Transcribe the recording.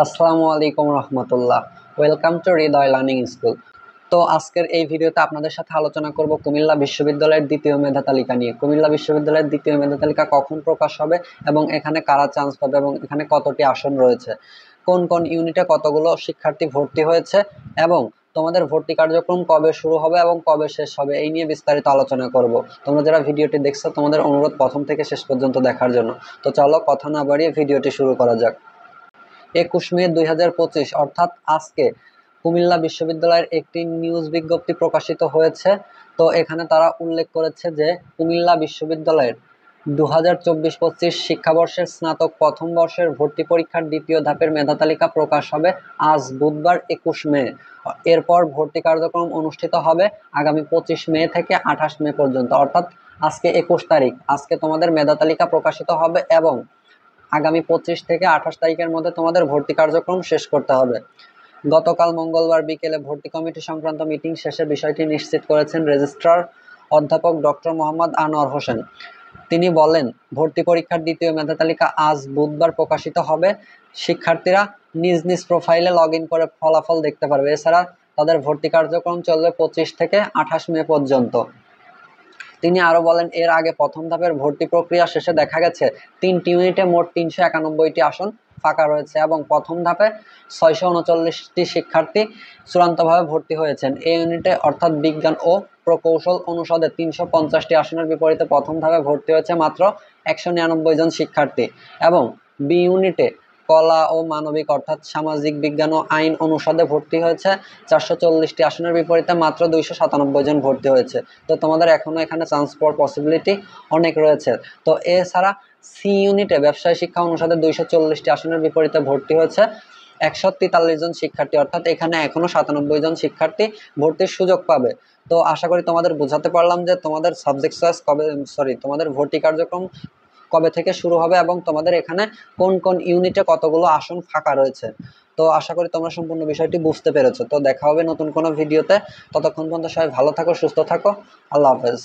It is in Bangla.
আসসালামু আলাইকুম রহমতুল্লাহ। Welcome to Hridoy learning school. তো আজকের এই ভিডিওতে আপনাদের সাথে আলোচনা করব কুমিল্লা বিশ্ববিদ্যালয়ের দ্বিতীয় মেধা তালিকা নিয়ে। কুমিল্লা বিশ্ববিদ্যালয়ের দ্বিতীয় মেধা তালিকা কখন প্রকাশ হবে এবং এখানে কারা চান্স পাবে এবং এখানে কতটি আসন রয়েছে, কোন কোন ইউনিটে কতগুলো শিক্ষার্থী ভর্তি হয়েছে এবং তোমাদের ভর্তি কার্যক্রম কবে শুরু হবে এবং কবে শেষ হবে, এই নিয়ে বিস্তারিত আলোচনা করব। তোমরা যারা ভিডিওটি দেখছো তোমাদের অনুরোধ প্রথম থেকে শেষ পর্যন্ত দেখার জন্য। তো চলো কথা না বাড়িয়ে ভিডিওটি শুরু করা যাক। 21 মে 2025 অর্থাৎ আজকে কুমিল্লা বিশ্ববিদ্যালয়ের একটি নিউজ বিজ্ঞপ্তি প্রকাশিত হয়েছে। তো এখানে তারা উল্লেখ করেছে যে কুমিল্লা বিশ্ববিদ্যালয়ের 2024-25 শিক্ষাবর্ষের স্নাতক প্রথম বর্ষের ভর্তি পরীক্ষার দ্বিতীয় ধাপের মেধা তালিকা প্রকাশ হবে আজ বুধবার 21 মে। এরপর ভর্তি কার্যক্রম অনুষ্ঠিত হবে আগামী 25 মে থেকে 28 মে পর্যন্ত, অর্থাৎ আজকে 21 তারিখ, আজকে তোমাদের মেধা তালিকা প্রকাশিত হবে এবং আগামী 25 থেকে 28 তারিখের মধ্যে তোমাদের ভর্তি কার্যক্রম শেষ করতে হবে। গতকাল মঙ্গলবার বিকেলে ভর্তি কমিটি সংক্রান্ত মিটিং শেষে বিষয়টি নিশ্চিত করেছেন রেজিস্ট্রার অধ্যাপক ডক্টর মোহাম্মদ আনোয়ার হোসেন। তিনি বলেন, ভর্তি পরীক্ষার দ্বিতীয় মেধা তালিকা আজ বুধবার প্রকাশিত হবে। শিক্ষার্থীরা নিজ নিজ প্রোফাইলে লগ ইন করে ফলাফল দেখতে পারবে। এছাড়া তাদের ভর্তি কার্যক্রম চলবে 25 থেকে 28 মে পর্যন্ত। তিনি আরো বলেন, এর আগে প্রথম ধাপের ভর্তি প্রক্রিয়া শেষে দেখা গেছে 3টি ইউনিটে মোট 391টি আসন ফাঁকা রয়েছে এবং প্রথম ধাপে 639টি শিক্ষার্থী চূড়ান্তভাবে ভর্তি হয়েছেন। এই ইউনিটে অর্থাৎ বিজ্ঞান ও প্রকৌশল অনুষদে 350টি আসনের বিপরীতে প্রথম ধাপে ভর্তি হয়েছে মাত্র 199 জন শিক্ষার্থী এবং বি ইউনিটে কলা ও মানবিক অর্থাৎ সামাজিক বিজ্ঞান ও আইন অনুষদে ভর্তি হয়েছে 440টি আসনের বিপরীতে মাত্র 297 জন ভর্তি হয়েছে। তো তোমাদের এখনো এখানে চান্স পাওয়ার পসিবিলিটি অনেক রয়েছে। তো এছাড়া সি ইউনিটে ব্যবসায় শিক্ষা অনুষদে 240টি আসনের বিপরীতে ভর্তি হয়েছে 143 জন শিক্ষার্থী, অর্থাৎ এখানে এখনো 97 জন শিক্ষার্থী ভর্তির সুযোগ পাবে। তো আশা করি তোমাদের বোঝাতে পারলাম যে তোমাদের সাবজেক্ট চয়েস তোমাদের ভর্তি কার্যক্রম কবে থেকে শুরু হবে এবং তোমাদের এখানে কোন কোন ইউনিটে কতগুলো আসন ফাঁকা রয়েছে। তো আশা করি তোমরা সম্পূর্ণ বিষয়টি বুঝতে পেরেছো। তো দেখা হবে নতুন কোনো ভিডিওতে। ততক্ষণ পর্যন্ত সবাই ভালো থাকো, সুস্থ থাকো। আল্লাহ হাফেজ।